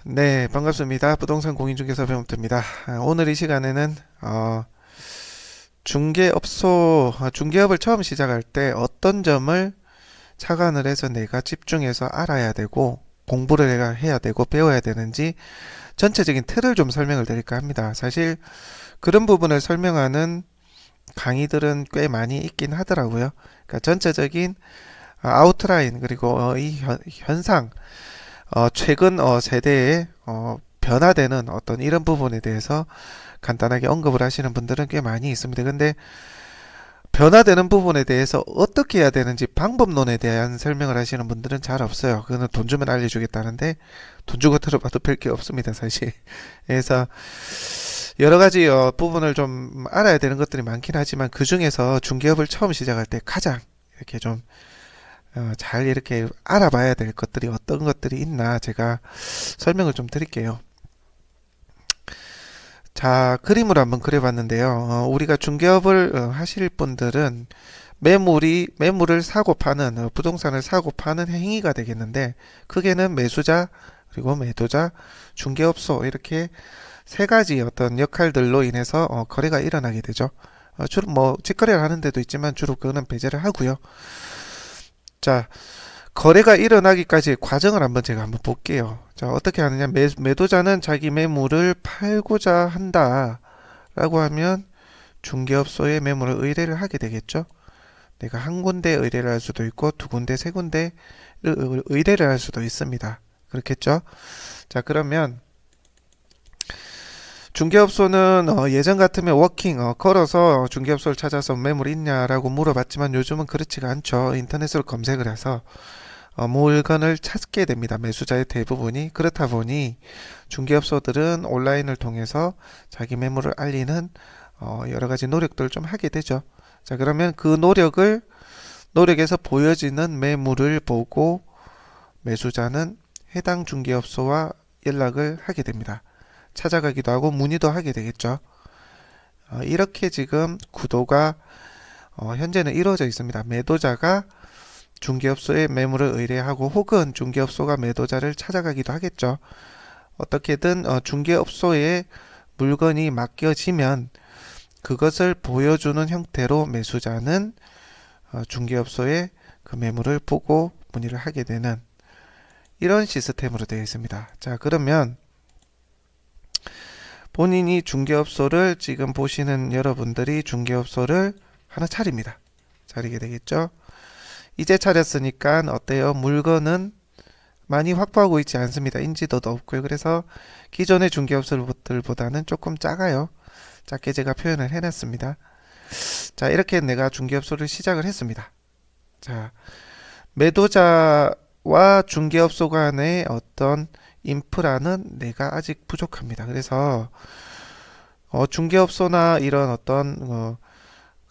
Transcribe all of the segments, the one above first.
네, 반갑습니다. 부동산 공인중개사 변호사입니다. 오늘 이 시간에는 중개업을 처음 시작할 때 어떤 점을 착안을 해서 내가 집중해서 알아야 되고 공부를 해야 되고 배워야 되는지 전체적인 틀을 좀 설명을 드릴까 합니다. 사실 그런 부분을 설명하는 강의들은 꽤 많이 있긴 하더라고요. 그러니까 전체적인 아웃라인 그리고 이 현상 최근 세대에 변화되는 어떤 이런 부분에 대해서 간단하게 언급을 하시는 분들은 꽤 많이 있습니다. 근데 변화되는 부분에 대해서 어떻게 해야 되는지 방법론에 대한 설명을 하시는 분들은 잘 없어요. 그거는 돈 주면 알려주겠다는데 돈 주고 들어봐도 별 게 없습니다, 사실. 그래서 여러 가지 부분을 좀 알아야 되는 것들이 많긴 하지만 그 중에서 중개업을 처음 시작할 때 가장 이렇게 좀 잘 이렇게 알아봐야 될 것들이 어떤 것들이 있나 제가 설명을 좀 드릴게요. 자, 그림으로 한번 그려봤는데요. 우리가 중개업을 하실 분들은 매물을 사고 파는, 부동산을 사고 파는 행위가 되겠는데, 크게는 매수자, 그리고 매도자, 중개업소, 이렇게 세 가지 어떤 역할들로 인해서 거래가 일어나게 되죠. 주로 뭐, 직거래를 하는 데도 있지만 주로 그거는 배제를 하고요. 자, 거래가 일어나기까지의 과정을 제가 한번 볼게요. 자, 어떻게 하느냐. 매도자는 자기 매물을 팔고자 한다. 라고 하면 중개업소에 매물을 의뢰를 하게 되겠죠. 내가 한 군데 의뢰를 할 수도 있고 두 군데, 세 군데 의뢰를 할 수도 있습니다. 그렇겠죠. 자, 그러면 중개업소는 예전 같으면 걸어서 중개업소를 찾아서 매물이 있냐라고 물어봤지만 요즘은 그렇지가 않죠. 인터넷으로 검색을 해서 물건을 찾게 됩니다. 매수자의 대부분이. 그렇다 보니 중개업소들은 온라인을 통해서 자기 매물을 알리는 여러 가지 노력들을 좀 하게 되죠. 자, 그러면 그 노력에서 보여지는 매물을 보고 매수자는 해당 중개업소와 연락을 하게 됩니다. 찾아가기도 하고 문의도 하게 되겠죠. 이렇게 지금 구도가 현재는 이루어져 있습니다. 매도자가 중개업소에 매물을 의뢰하고 혹은 중개업소가 매도자를 찾아가기도 하겠죠. 어떻게든 중개업소에 물건이 맡겨지면 그것을 보여주는 형태로 매수자는 중개업소에 그 매물을 보고 문의를 하게 되는 이런 시스템으로 되어 있습니다. 자, 그러면 본인이 중개업소를 지금 보시는 여러분들이 중개업소를 하나 차립니다. 차리게 되겠죠. 이제 차렸으니까 어때요? 물건은 많이 확보하고 있지 않습니다. 인지도도 없고요. 그래서 기존의 중개업소들보다는 조금 작아요. 작게 제가 표현을 해놨습니다. 자, 이렇게 내가 중개업소를 시작을 했습니다. 자, 매도자와 중개업소 간의 어떤 인프라는 내가 아직 부족합니다. 그래서 중개업소나 이런 어떤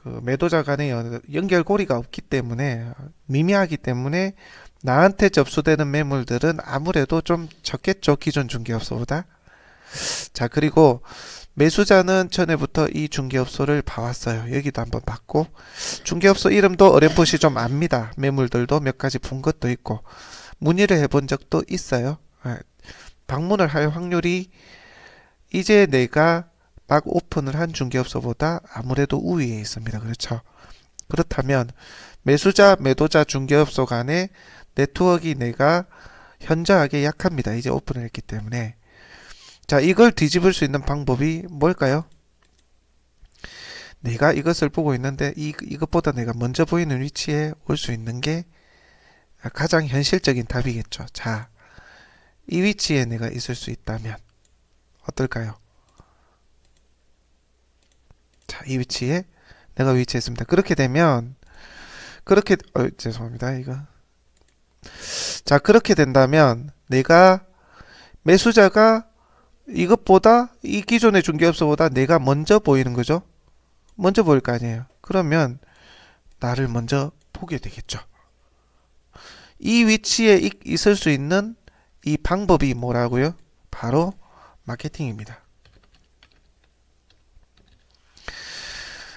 그 매도자 간의 연결고리가 없기 때문에 미미하기 때문에 나한테 접수되는 매물들은 아무래도 좀 적겠죠. 기존 중개업소보다. 자, 그리고 매수자는 전에부터 이 중개업소를 봐왔어요. 여기도 한번 봤고 중개업소 이름도 어렴풋이 좀 압니다. 매물들도 몇 가지 본 것도 있고 문의를 해본 적도 있어요. 방문을 할 확률이 이제 내가 막 오픈을 한 중개업소보다 아무래도 우위에 있습니다. 그렇죠. 그렇다면 매수자, 매도자, 중개업소 간의 네트워크가 내가 현저하게 약합니다. 이제 오픈을 했기 때문에. 자, 이걸 뒤집을 수 있는 방법이 뭘까요? 내가 이것을 보고 있는데 이것보다 내가 먼저 보이는 위치에 올 수 있는 게 가장 현실적인 답이겠죠. 자, 이 위치에 내가 있을 수 있다면 어떨까요? 자, 이 위치에 내가 위치했습니다. 그렇게 되면 죄송합니다. 이거. 자, 그렇게 된다면 내가 매수자가 이것보다 이 기존의 중개업소보다 내가 먼저 보이는 거죠. 먼저 보일 거 아니에요. 그러면 나를 먼저 보게 되겠죠. 이 위치에 있을 수 있는 이 방법이 뭐라고요? 바로 마케팅입니다.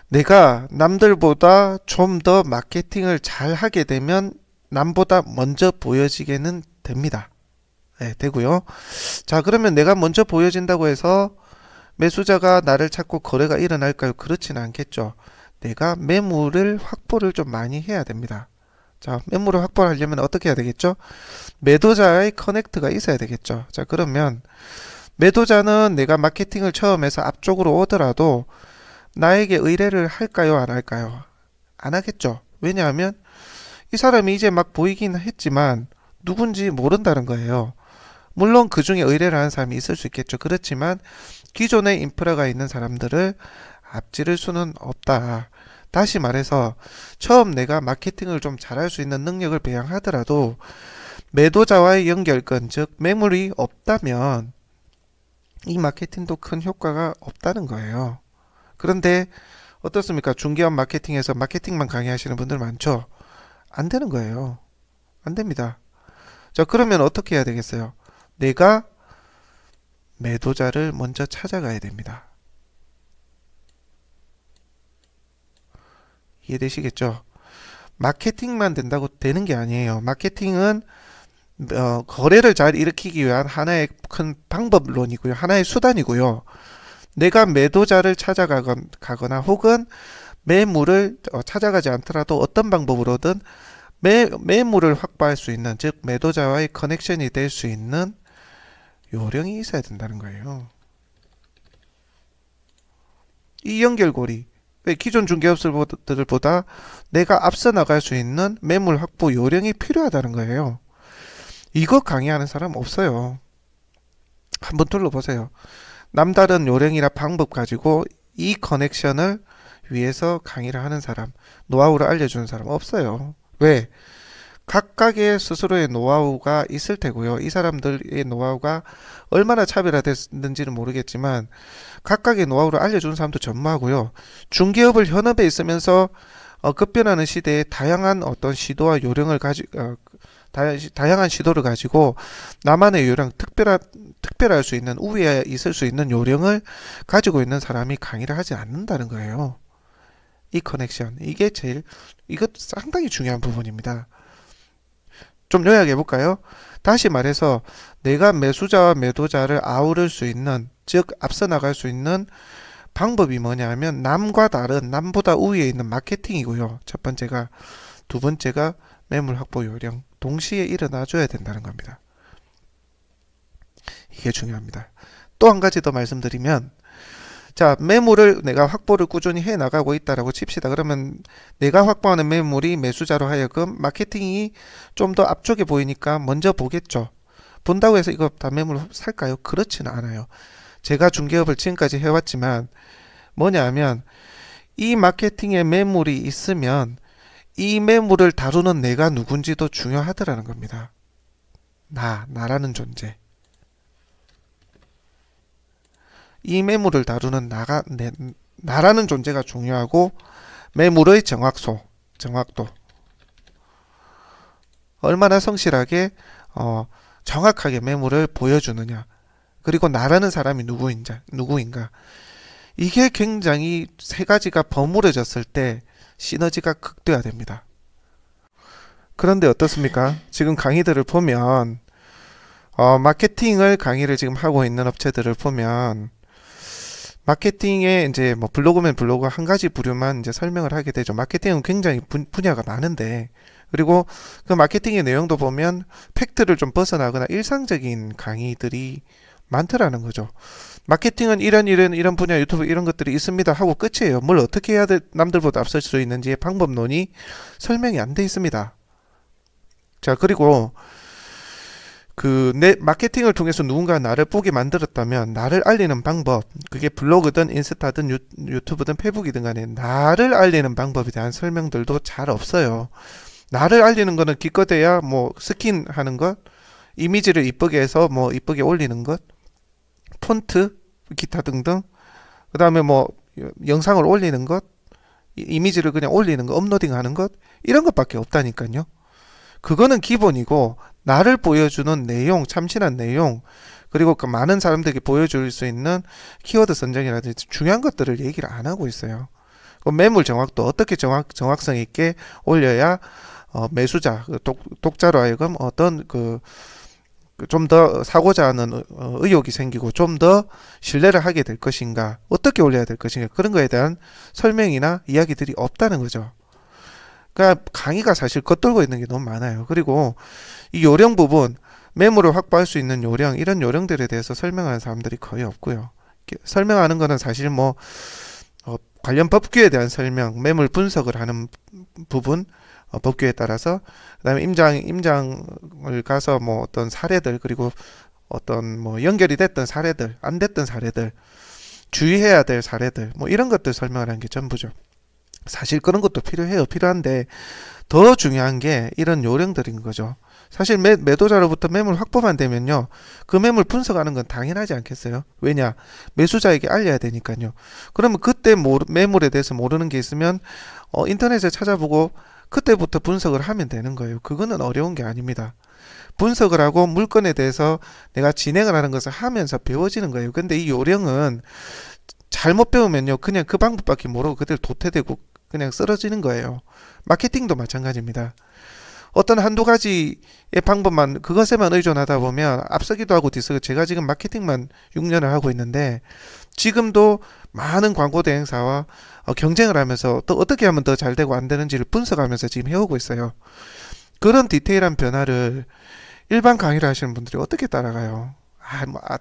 내가 남들보다 좀 더 마케팅을 잘 하게 되면 남보다 먼저 보여지게는 됩니다. 네, 되고요. 자, 그러면 내가 먼저 보여진다고 해서 매수자가 나를 찾고 거래가 일어날까요? 그렇지는 않겠죠. 내가 매물을 확보를 좀 많이 해야 됩니다. 자, 매물을 확보하려면 어떻게 해야 되겠죠? 매도자의 커넥트가 있어야 되겠죠. 자, 그러면 매도자는 내가 마케팅을 처음 해서 앞쪽으로 오더라도 나에게 의뢰를 할까요? 안 할까요? 안 하겠죠. 왜냐하면 이 사람이 이제 막 보이긴 했지만 누군지 모른다는 거예요. 물론 그 중에 의뢰를 하는 사람이 있을 수 있겠죠. 그렇지만 기존에 인프라가 있는 사람들을 앞지를 수는 없다. 다시 말해서 처음 내가 마케팅을 좀 잘할 수 있는 능력을 배양하더라도 매도자와의 연결건, 즉 매물이 없다면 이 마케팅도 큰 효과가 없다는 거예요. 그런데 어떻습니까? 중개업 마케팅에서 마케팅만 강의하시는 분들 많죠? 안 되는 거예요. 안 됩니다. 자, 그러면 어떻게 해야 되겠어요? 내가 매도자를 먼저 찾아가야 됩니다. 이해되시겠죠? 마케팅만 된다고 되는 게 아니에요. 마케팅은 거래를 잘 일으키기 위한 하나의 큰 방법론이고요. 하나의 수단이고요. 내가 매도자를 찾아가거나 혹은 매물을 찾아가지 않더라도 어떤 방법으로든 매물을 확보할 수 있는, 즉 매도자와의 커넥션이 될 수 있는 요령이 있어야 된다는 거예요. 이 연결고리, 왜 기존 중개업들보다 내가 앞서 나갈 수 있는 매물 확보 요령이 필요하다는 거예요. 이거 강의하는 사람 없어요. 한번 둘러보세요. 남다른 요령이나 방법 가지고 이 커넥션을 위해서 강의를 하는 사람, 노하우를 알려주는 사람 없어요. 왜? 각각의 스스로의 노하우가 있을 테고요. 이 사람들의 노하우가 얼마나 차별화됐는지는 모르겠지만 각각의 노하우를 알려주는 사람도 전무하고요. 중개업을 현업에 있으면서 급변하는 시대에 다양한 어떤 시도와 요령을 다양한 시도를 가지고 나만의 요령, 특별할 수 있는, 우위에 있을 수 있는 요령을 가지고 있는 사람이 강의를 하지 않는다는 거예요. 이 커넥션, 이거 상당히 중요한 부분입니다. 좀 요약해 볼까요? 다시 말해서 내가 매수자와 매도자를 아우를 수 있는, 즉 앞서 나갈 수 있는 방법이 뭐냐 하면 남과 다른, 남보다 우위에 있는 마케팅이고요. 첫 번째가. 두 번째가 매물 확보 요령. 동시에 일어나 줘야 된다는 겁니다. 이게 중요합니다. 또 한 가지 더 말씀드리면, 자, 매물을 내가 확보를 꾸준히 해 나가고 있다라고 칩시다. 그러면 내가 확보하는 매물이 매수자로 하여금 마케팅이 좀 더 앞쪽에 보이니까 먼저 보겠죠. 본다고 해서 이거 다 매물 살까요? 그렇지는 않아요. 제가 중개업을 지금까지 해왔지만 뭐냐 하면 이 마케팅에 매물이 있으면 이 매물을 다루는 내가 누군지도 중요하더라는 겁니다. 나라는 존재. 이 매물을 다루는 나라는 존재가 중요하고 매물의 정확도. 얼마나 성실하게 정확하게 매물을 보여주느냐. 그리고 나라는 사람이 누구인가. 이게 굉장히 세 가지가 버무려졌을 때 시너지가 극대화됩니다. 그런데 어떻습니까? 지금 강의들을 보면 마케팅을 강의를 지금 하고 있는 업체들을 보면 마케팅에 이제 뭐 블로그면 블로그 한 가지 부류만 이제 설명을 하게 되죠. 마케팅은 굉장히 분야가 많은데, 그리고 그 마케팅의 내용도 보면 팩트를 좀 벗어나거나 일상적인 강의들이 많더라는 거죠. 마케팅은 이런 분야 유튜브 이런 것들이 있습니다 하고 끝이에요. 뭘 어떻게 해야 남들보다 앞설 수 있는지의 방법론이 설명이 안 돼 있습니다. 자, 그리고 내 마케팅을 통해서 누군가 나를 보게 만들었다면 나를 알리는 방법, 그게 블로그든 인스타든 유튜브든 페이북이든 간에 나를 알리는 방법에 대한 설명들도 잘 없어요. 나를 알리는 거는 기껏해야 뭐 스킨 하는 것, 이미지를 이쁘게 해서 뭐 이쁘게 올리는 것, 폰트, 기타 등등, 그 다음에 뭐 영상을 올리는 것, 이미지를 그냥 올리는 것, 업로딩 하는 것, 이런 것밖에 없다니까요. 그거는 기본이고, 나를 보여주는 내용, 참신한 내용, 그리고 그 많은 사람들에게 보여줄 수 있는 키워드 선정이라든지 중요한 것들을 얘기를 안 하고 있어요. 매물 정확도 어떻게 정확성 있게 올려야 매수자, 독자로 하여금 어떤 좀 더 사고자 하는 의욕이 생기고 좀 더 신뢰를 하게 될 것인가, 어떻게 올려야 될 것인가, 그런 거에 대한 설명이나 이야기들이 없다는 거죠. 그러니까 강의가 사실 겉돌고 있는 게 너무 많아요. 그리고 이 요령 부분, 매물을 확보할 수 있는 요령, 이런 요령들에 대해서 설명하는 사람들이 거의 없고요. 설명하는 거는 사실 뭐 관련 법규에 대한 설명, 매물 분석을 하는 부분, 법규에 따라서, 그다음에 임장을 가서 뭐 어떤 사례들, 그리고 어떤 뭐 연결이 됐던 사례들, 안 됐던 사례들, 주의해야 될 사례들, 뭐 이런 것들 설명을 하는 게 전부죠. 사실 그런 것도 필요해요. 필요한데 더 중요한 게 이런 요령들인 거죠. 사실 매도자로부터 매물 확보만 되면요, 그 매물 분석하는 건 당연하지 않겠어요? 왜냐? 매수자에게 알려야 되니까요. 그러면 그때 매물에 대해서 모르는 게 있으면 인터넷에 찾아보고 그때부터 분석을 하면 되는 거예요. 그거는 어려운 게 아닙니다. 분석을 하고 물건에 대해서 내가 진행을 하는 것을 하면서 배워지는 거예요. 근데 이 요령은 잘못 배우면요, 그냥 그 방법밖에 모르고 그대로 도태되고 그냥 쓰러지는 거예요. 마케팅도 마찬가지입니다. 어떤 한두 가지의 방법만, 그것에만 의존하다 보면 앞서기도 하고 뒤서기도, 제가 지금 마케팅만 6년을 하고 있는데 지금도 많은 광고 대행사와 경쟁을 하면서 또 어떻게 하면 더 잘 되고 안 되는지를 분석하면서 지금 해오고 있어요. 그런 디테일한 변화를 일반 강의를 하시는 분들이 어떻게 따라가요?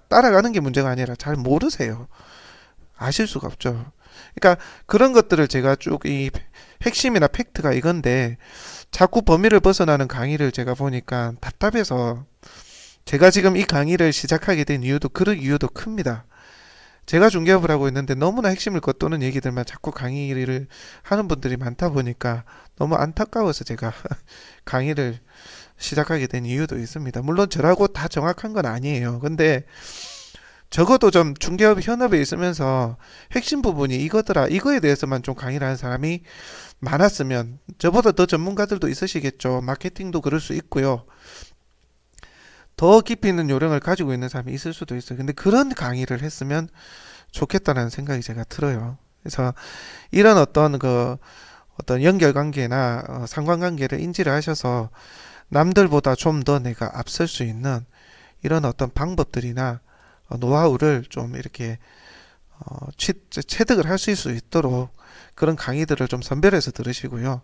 따라가는 게 문제가 아니라 잘 모르세요. 아실 수가 없죠. 그러니까 그런 것들을 제가 쭉, 이 핵심이나 팩트가 이건데 자꾸 범위를 벗어나는 강의를 제가 보니까 답답해서, 제가 지금 이 강의를 시작하게 된 이유도 그런 이유도 큽니다. 제가 중개업을 하고 있는데 너무나 핵심을 겉도는 얘기들만 자꾸 강의를 하는 분들이 많다 보니까 너무 안타까워서 제가 강의를 시작하게 된 이유도 있습니다. 물론 저라고 다 정확한 건 아니에요. 근데 적어도 좀 중개업 현업에 있으면서 핵심 부분이 이거더라, 이거에 대해서만 좀 강의를 하는 사람이 많았으면, 저보다 더 전문가들도 있으시겠죠. 마케팅도 그럴 수 있고요. 더 깊이 있는 요령을 가지고 있는 사람이 있을 수도 있어요. 근데 그런 강의를 했으면 좋겠다는 생각이 제가 들어요. 그래서 이런 어떤 연결관계나 상관관계를 인지를 하셔서 남들보다 좀 더 내가 앞설 수 있는 이런 어떤 방법들이나 노하우를 좀 이렇게 체득을 하실 수 있도록 그런 강의들을 좀 선별해서 들으시고요.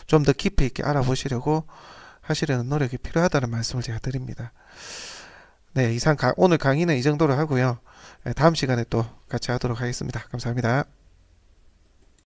좀 더 깊이 있게 알아보시려고 하시려는 노력이 필요하다는 말씀을 제가 드립니다. 네, 오늘 강의는 이 정도로 하고요. 다음 시간에 또 같이 하도록 하겠습니다. 감사합니다.